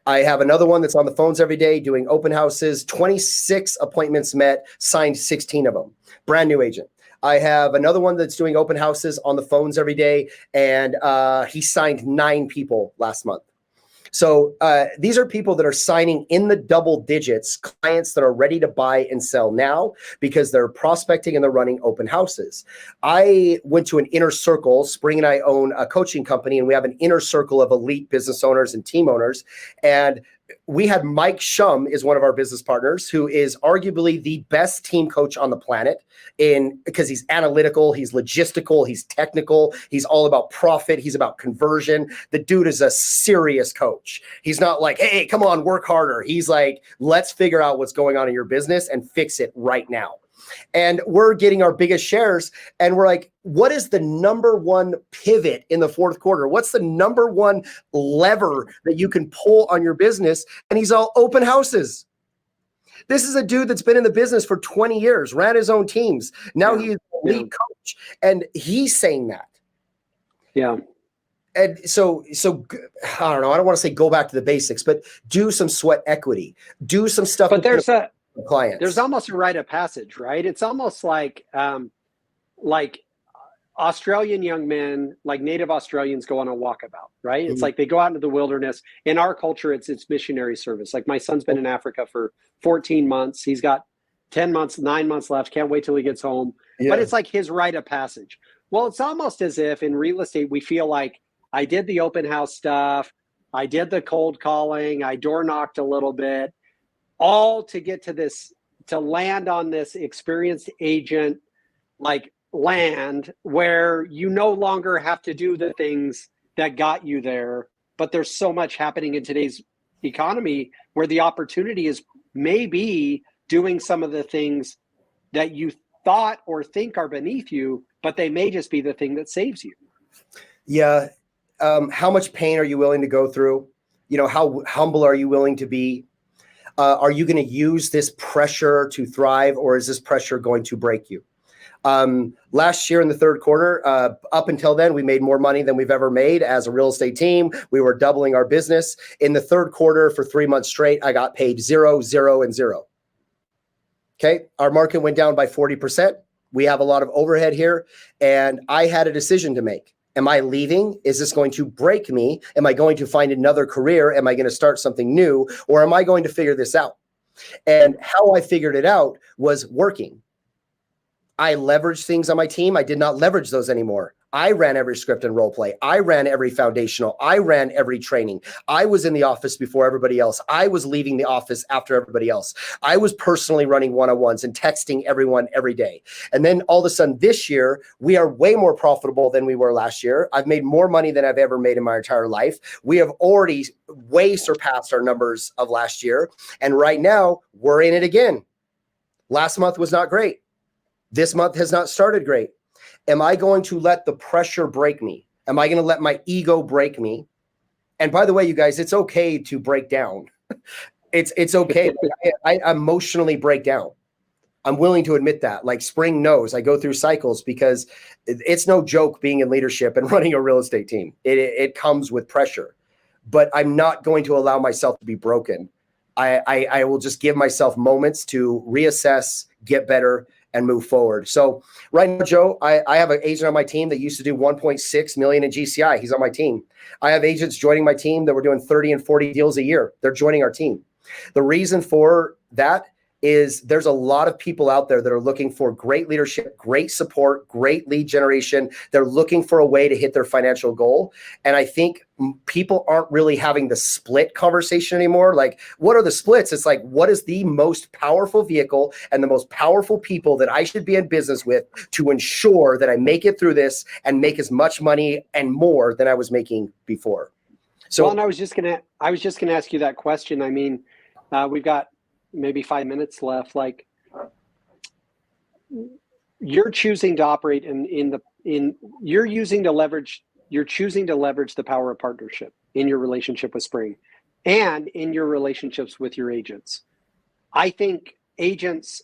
I have another one that's on the phones every day doing open houses, 26 appointments met, signed 16 of them. Brand new agent. I have another one that's doing open houses on the phones every day, and he signed 9 people last month. So these are people that are signing in the double digits, clients that are ready to buy and sell now because they're prospecting and they're running open houses. I went to an inner circle. Spring and I own a coaching company, and we have an inner circle of elite business owners and team owners. And we had Mike Shum is one of our business partners, who is arguably the best team coach on the planet because he's analytical, he's logistical, he's technical, he's all about profit, he's about conversion. The dude is a serious coach. He's not like, hey, come on, work harder. He's like, let's figure out what's going on in your business and fix it right now. And we're getting our biggest shares. And we're like, what is the number one pivot in the fourth quarter? What's the number one lever that you can pull on your business? And he's all open houses. This is a dude that's been in the business for 20 years, ran his own teams. Now he's a lead coach. And he's saying that. Yeah. And so I don't know. I don't want to say go back to the basics, but do some sweat equity. Do some stuff. But there's clients. There's almost a rite of passage, right? It's almost like Australian young men, like native Australians, go on a walkabout, right? It's like they go out into the wilderness. In our culture, it's missionary service. Like my son's been in Africa for 14 months. He's got 10 months, 9 months left. Can't wait till he gets home. Yeah. But it's like his rite of passage. Well, it's almost as if in real estate, we feel like I did the open house stuff. I did the cold calling. I door knocked a little bit. All to get to this, to land on this experienced agent like land where you no longer have to do the things that got you there. But there's so much happening in today's economy where the opportunity is maybe doing some of the things that you thought or think are beneath you, but they may just be the thing that saves you. Yeah. How much pain are you willing to go through? How humble are you willing to be? Are you going to use this pressure to thrive, or is this pressure going to break you? Last year in the third quarter, up until then, we made more money than we've ever made as a real estate team. We were doubling our business. In the third quarter for 3 months straight, I got paid 0, 0, and 0. Okay. Our market went down by 40%. We have a lot of overhead here, and I had a decision to make. Am I leaving? Is this going to break me? Am I going to find another career? Am I going to start something new? Or am I going to figure this out? And how I figured it out was working. I leveraged things on my team. I did not leverage those anymore. I ran every script and role play. I ran every foundational. I ran every training. I was in the office before everybody else. I was leaving the office after everybody else. I was personally running one-on-ones and texting everyone every day. And then all of a sudden this year, we are way more profitable than we were last year. I've made more money than I've ever made in my entire life. We have already way surpassed our numbers of last year. And right now, we're in it again. Last month was not great. This month has not started great. Am I going to let the pressure break me? Am I going to let my ego break me? And by the way, you guys, it's okay to break down. It's okay. I emotionally break down. I'm willing to admit that. Like Spring knows, I go through cycles because it's no joke being in leadership and running a real estate team. It comes with pressure, but I'm not going to allow myself to be broken. I will just give myself moments to reassess, get better, and move forward. So right now, Joe, I have an agent on my team that used to do 1.6 million in GCI. He's on my team. I have agents joining my team that were doing 30 and 40 deals a year. They're joining our team. The reason for that is there's a lot of people out there that are looking for great leadership, great support, great lead generation. They're looking for a way to hit their financial goal. And I think people aren't really having the split conversation anymore. Like, what are the splits? It's like, what is the most powerful vehicle and the most powerful people that I should be in business with to ensure that I make it through this and make as much money and more than I was making before? So, well, and I was just gonna ask you that question. I mean, we've got maybe 5 minutes left. Like, you're choosing to operate you're choosing to leverage the power of partnership in your relationship with Spring and in your relationships with your agents. I think agents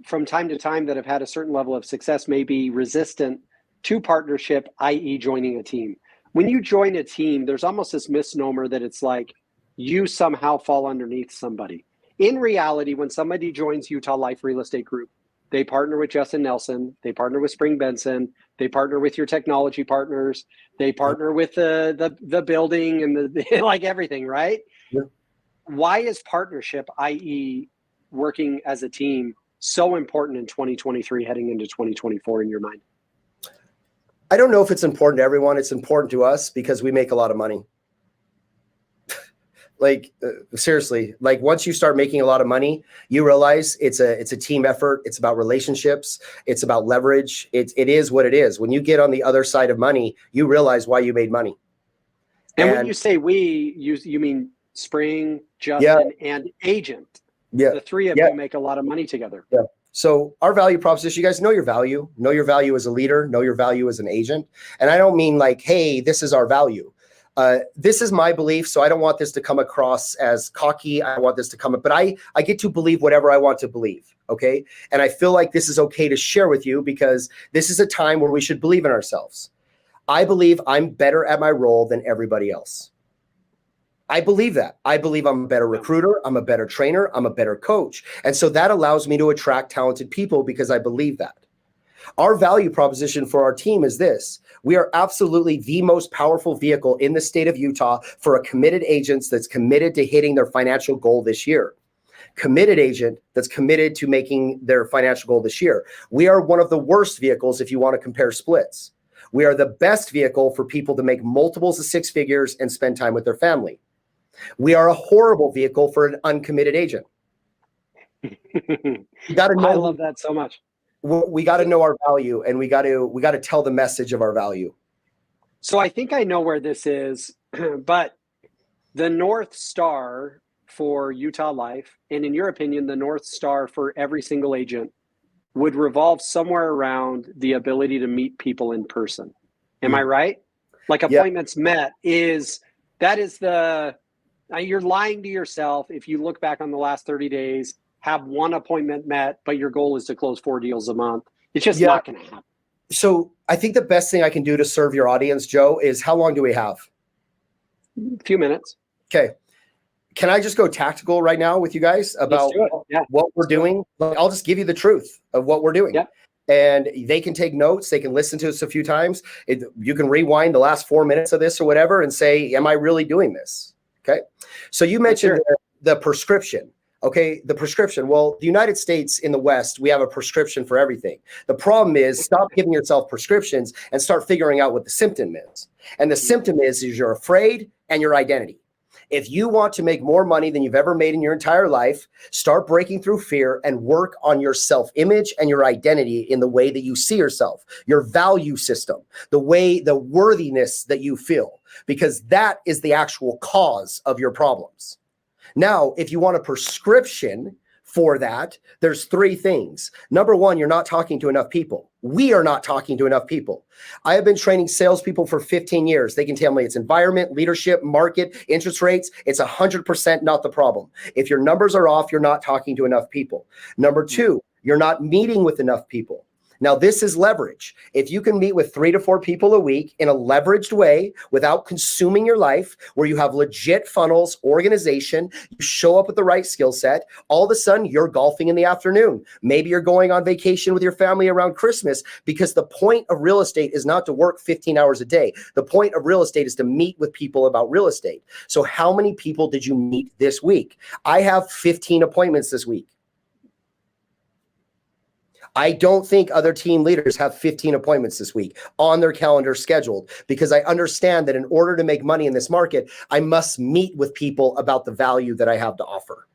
from time to time that have had a certain level of success may be resistant to partnership, i.e. joining a team. When you join a team, there's almost this misnomer that it's like you somehow fall underneath somebody. In reality, when somebody joins Utah Life Real Estate Group, they partner with Justin Nelson, they partner with Spring Benson, they partner with your technology partners, they partner with the building and the like everything, right? yeah. Why is partnership, i.e. working as a team, so important in 2023 heading into 2024 in your mind? I don't know if it's important to everyone. It's important to us because we make a lot of money. Like, seriously, like once you start making a lot of money, you realize it's a team effort. It's about relationships. It's about leverage. It is what it is. When you get on the other side of money, you realize why you made money. And when you say we, you mean Spring, Justin, and agent. Yeah. The three of you make a lot of money together. Yeah. So our value proposition, you guys know your value as a leader, know your value as an agent. And I don't mean like, hey, this is our value. This is my belief. So I don't want this to come across as cocky. I want this to come up, but I get to believe whatever I want to believe. Okay. And I feel like this is okay to share with you because this is a time where we should believe in ourselves. I believe I'm better at my role than everybody else. I believe that. I believe I'm a better recruiter. I'm a better trainer. I'm a better coach. And so that allows me to attract talented people because I believe that. Our value proposition for our team is this. We are absolutely the most powerful vehicle in the state of Utah for a committed agent that's committed to hitting their financial goal this year. Committed agent that's committed to making their financial goal this year. We are one of the worst vehicles if you want to compare splits. We are the best vehicle for people to make multiples of six figures and spend time with their family. We are a horrible vehicle for an uncommitted agent. You got to know. I love that so much. We got to know our value, and we got to tell the message of our value. So I think I know where this is, but the North Star for Utah Life, and in your opinion, the North Star for every single agent would revolve somewhere around the ability to meet people in person. Am I right? Like appointments met you're lying to yourself if you look back on the last 30 days, have one appointment met, but your goal is to close 4 deals a month. It's just not going to happen. So I think the best thing I can do to serve your audience, Joe, is how long do we have? A few minutes. Okay. Can I just go tactical right now with you guys about what we're doing? I'll just give you the truth of what we're doing. Yeah. And they can take notes. They can listen to us a few times. You can rewind the last 4 minutes of this or whatever and say, am I really doing this? Okay. So you mentioned the prescription. Okay. The prescription. Well, the United States in the West, we have a prescription for everything. The problem is stop giving yourself prescriptions and start figuring out what the symptom is. And the symptom is you're afraid and your identity. If you want to make more money than you've ever made in your entire life, start breaking through fear and work on your self-image and your identity in the way that you see yourself, your value system, the worthiness that you feel, because that is the actual cause of your problems. Now, if you want a prescription for that, there's three things. Number one, you're not talking to enough people. We are not talking to enough people. I have been training salespeople for 15 years. They can tell me it's environment, leadership, market, interest rates. It's 100% not the problem. If your numbers are off, you're not talking to enough people. Number two, you're not meeting with enough people. Now, this is leverage. If you can meet with 3 to 4 people a week in a leveraged way without consuming your life, where you have legit funnels, organization, you show up with the right skill set, all of a sudden you're golfing in the afternoon. Maybe you're going on vacation with your family around Christmas, because the point of real estate is not to work 15 hours a day. The point of real estate is to meet with people about real estate. So how many people did you meet this week? I have 15 appointments this week. I don't think other team leaders have 15 appointments this week on their calendar scheduled, because I understand that in order to make money in this market, I must meet with people about the value that I have to offer.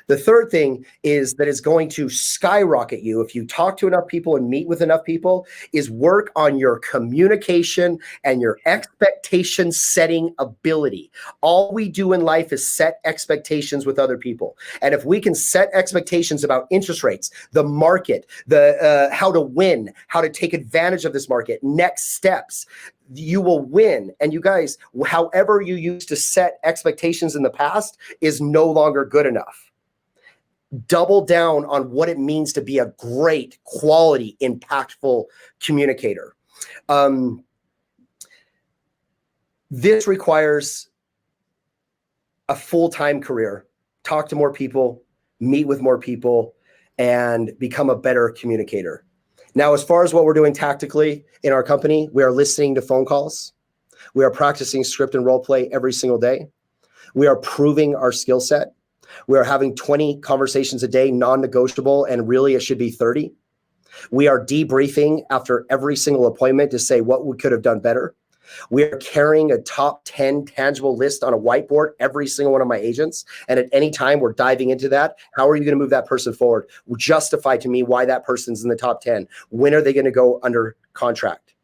The third thing is that is going to skyrocket you if you talk to enough people and meet with enough people is work on your communication and your expectation setting ability. All we do in life is set expectations with other people. And if we can set expectations about interest rates, the market, the how to win, how to take advantage of this market, next steps, you will win. And you guys, however you used to set expectations in the past is no longer good enough. Double down on what it means to be a great, quality, impactful communicator. This requires a full-time career. Talk to more people, meet with more people, and become a better communicator. Now, as far as what we're doing tactically in our company, we are listening to phone calls. We are practicing script and role play every single day. We are proving our skill set. We are having 20 conversations a day, non-negotiable, and really it should be 30. We are debriefing after every single appointment to say what we could have done better. We are carrying a top 10 tangible list on a whiteboard, every single one of my agents. And at any time we're diving into that. How are you going to move that person forward? Justify to me why that person's in the top 10. When are they going to go under contract?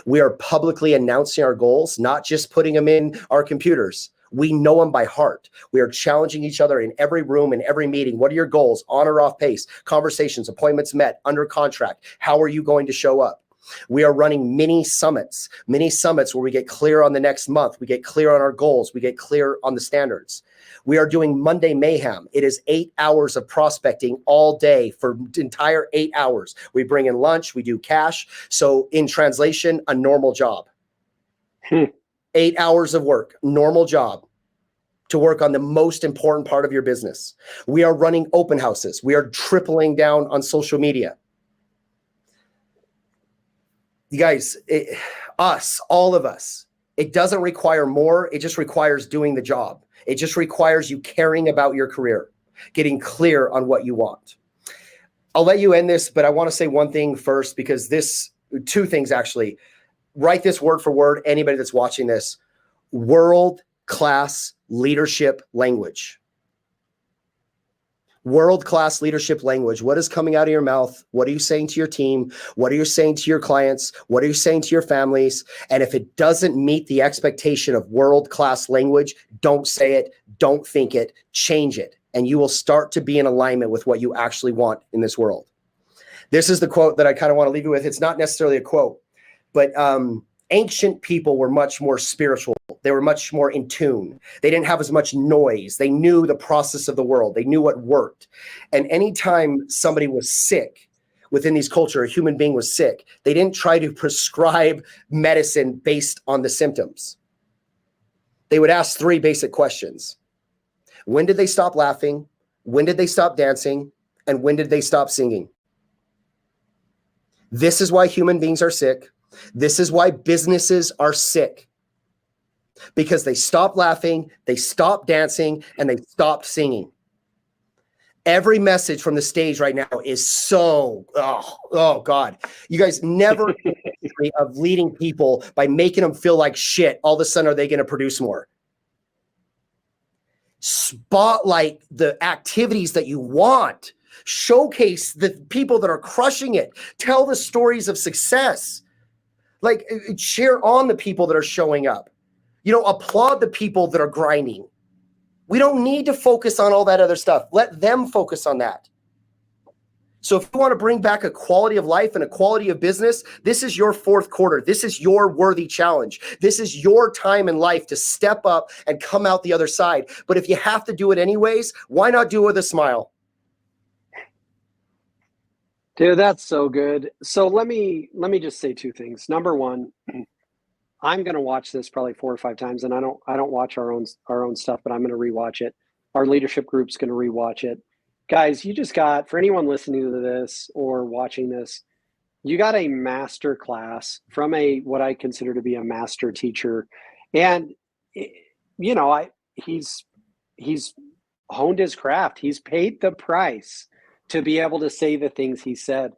We are publicly announcing our goals, not just putting them in our computers. We know them by heart. We are challenging each other in every room, in every meeting. What are your goals? On or off pace? Conversations, appointments met, under contract. How are you going to show up? We are running mini summits where we get clear on the next month. We get clear on our goals. We get clear on the standards. We are doing Monday Mayhem. It is 8 hours of prospecting all day for entire 8 hours. We bring in lunch. We do cash. So in translation, a normal job. 8 hours of work, normal job to work on the most important part of your business. We are running open houses. We are tripling down on social media. You guys, all of us, it doesn't require more. It just requires doing the job. It just requires you caring about your career, getting clear on what you want. I'll let you end this, but I want to say one thing first, because two things actually. Write this word for word, anybody that's watching this. World-class leadership language. World-class leadership language. What is coming out of your mouth? What are you saying to your team? What are you saying to your clients? What are you saying to your families? And if it doesn't meet the expectation of world-class language, don't say it, don't think it, change it. And you will start to be in alignment with what you actually want in this world. This is the quote that I kind of want to leave you with. It's not necessarily a quote, but ancient people were much more spiritual. They were much more in tune. They didn't have as much noise. They knew the process of the world. They knew what worked. And anytime somebody was sick within these culture, a human being was sick, they didn't try to prescribe medicine based on the symptoms. They would ask 3 basic questions. When did they stop laughing? When did they stop dancing? And when did they stop singing? This is why human beings are sick. This is why businesses are sick. Because they stopped laughing, they stopped dancing, and they stopped singing. Every message from the stage right now is so, oh God. You guys never of leading people by making them feel like shit. All of a sudden, are they going to produce more? Spotlight the activities that you want. Showcase the people that are crushing it. Tell the stories of success. Like, cheer on the people that are showing up. Applaud the people that are grinding. We don't need to focus on all that other stuff. Let them focus on that. So if you want to bring back a quality of life and a quality of business, this is your 4th quarter. This is your worthy challenge. This is your time in life to step up and come out the other side. But if you have to do it anyways, why not do it with a smile? Dude, that's so good. So let me just say 2 things. Number one, I'm going to watch this probably 4 or 5 times, and I don't watch our own stuff, but I'm going to rewatch it. Our leadership group's going to rewatch it. Guys, you just got, for anyone listening to this or watching this, you got a master class from what I consider to be a master teacher. And he's honed his craft. He's paid the price to be able to say the things he said.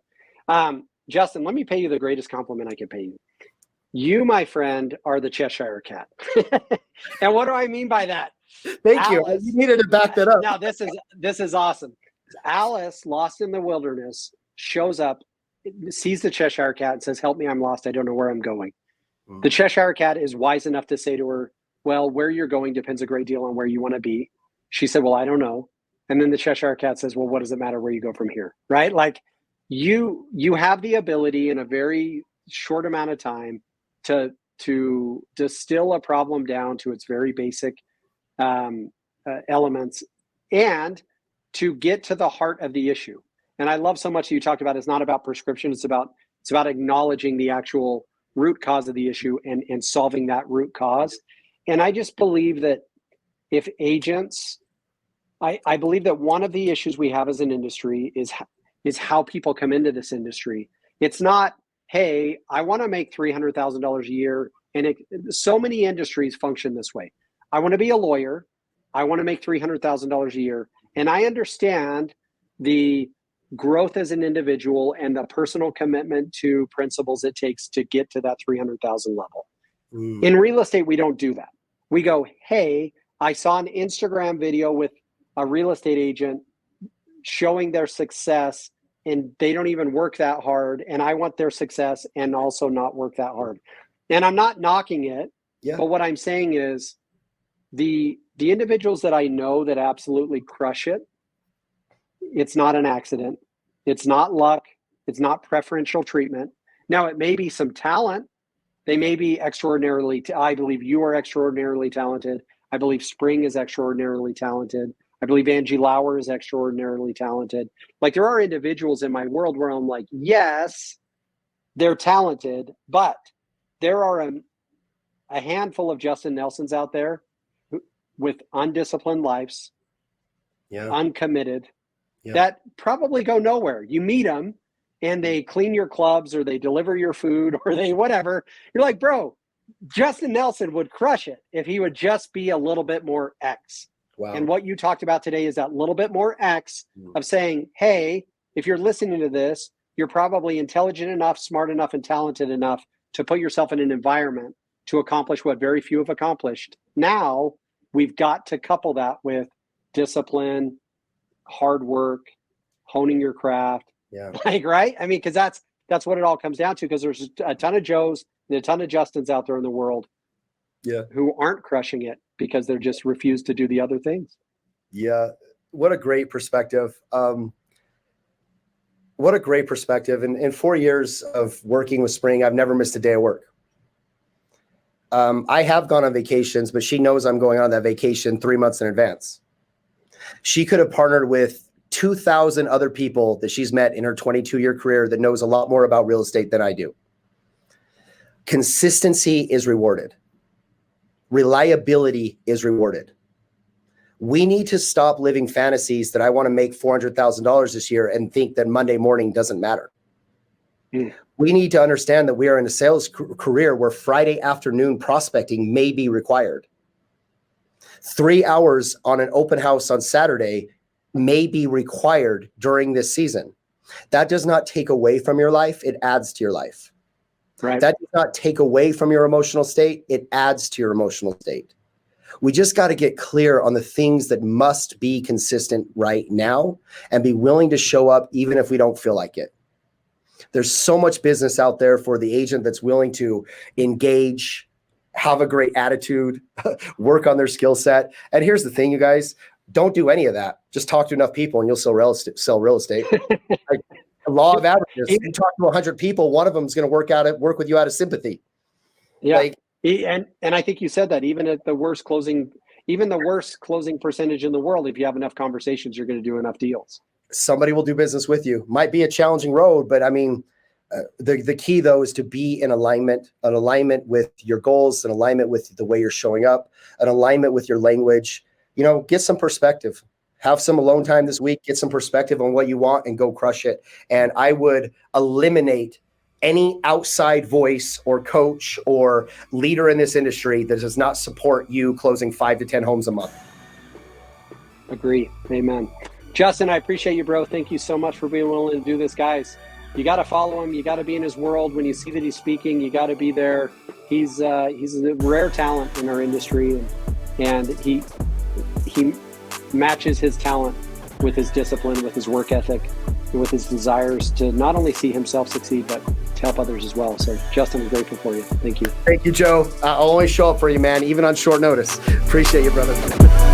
Justin, let me pay you the greatest compliment I can pay you. You, my friend, are the Cheshire Cat. And what do I mean by that? Thank you. Alice, You needed to back that up. now this is awesome. Alice, lost in the wilderness, shows up, sees the Cheshire Cat and says, "Help me, I'm lost. I don't know where I'm going." The Cheshire Cat is wise enough to say to her, "Well, where you're going depends a great deal on where you want to be." She said, "Well, I don't know." And then the Cheshire Cat says, "Well, what does it matter where you go from here?" Right? Like you have the ability in a very short amount of time to distill a problem down to its very basic elements and to get to the heart of the issue. And I love so much that you talked about it's not about prescription, it's about acknowledging the actual root cause of the issue and solving that root cause. And I just believe that if agents, I believe that one of the issues we have as an industry is how people come into this industry. It's not, hey, I want to make $300,000 a year. And so many industries function this way. I want to be a lawyer. I want to make $300,000 a year. And I understand the growth as an individual and the personal commitment to principles it takes to get to that 300,000 level. In real estate, we don't do that. We go, hey, I saw an Instagram video with a real estate agent showing their success and they don't even work that hard. And I want their success and also not work that hard. And I'm not knocking it, but what I'm saying is the individuals that I know that absolutely crush it, it's not an accident. It's not luck. It's not preferential treatment. Now, it may be some talent. They may be extraordinarily, I believe you are extraordinarily talented. I believe Spring is extraordinarily talented. I believe Angie Lauer is extraordinarily talented. Like there are individuals in my world where I'm like, yes, they're talented, but there are a handful of Justin Nelsons out there with undisciplined lives, uncommitted, that probably go nowhere. You meet them and they clean your clubs or they deliver your food or they whatever. You're like, bro, Justin Nelson would crush it if he would just be a little bit more X. Wow. And what you talked about today is that little bit more X of saying, hey, if you're listening to this, you're probably intelligent enough, smart enough, and talented enough to put yourself in an environment to accomplish what very few have accomplished. Now, we've got to couple that with discipline, hard work, honing your craft. Like, right? I mean, because that's what it all comes down to, because there's a ton of Joes and a ton of Justins out there in the world who aren't crushing it because they're just refused to do the other things. Yeah. What a great perspective. What a great perspective. And in 4 years of working with Spring, I've never missed a day of work. I have gone on vacations, but she knows I'm going on that vacation 3 months in advance. She could have partnered with 2,000 other people that she's met in her 22-year career that knows a lot more about real estate than I do. Consistency is rewarded. Reliability is rewarded. We need to stop living fantasies that I want to make $400,000 this year and think that Monday morning doesn't matter. We need to understand that we are in a sales career where Friday afternoon prospecting may be required. 3 hours on an open house on Saturday may be required during this season. That does not take away from your life. It adds to your life. Right. That does not take away from your emotional state. It adds to your emotional state. We just got to get clear on the things that must be consistent right now and be willing to show up even if we don't feel like it. There's so much business out there for the agent that's willing to engage, have a great attitude, work on their skill set. And here's the thing, you guys, don't do any of that. Just talk to enough people and you'll sell real estate. Like, law of averages. You talk to 100 people, one of them is going to work with you out of sympathy. Yeah. Like, and I think you said that even at the worst closing percentage in the world, if you have enough conversations, you're going to do enough deals. Somebody will do business with you. Might be a challenging road, but I mean, the key though is to be in alignment, an alignment with your goals, an alignment with the way you're showing up, an alignment with your language. You know, get some perspective. Have some alone time this week, get some perspective on what you want and go crush it. And I would eliminate any outside voice or coach or leader in this industry that does not support you closing 5 to 10 homes a month. Agree. Amen. Justin, I appreciate you, bro. Thank you so much for being willing to do this, guys. You got to follow him. You got to be in his world. When you see that he's speaking, you got to be there. He's a rare talent in our industry, and he matches his talent with his discipline, with his work ethic, and with his desires to not only see himself succeed, but to help others as well. So Justin, I'm grateful for you. Thank you. Thank you, Joe. I'll always show up for you, man, even on short notice. Appreciate you, brother.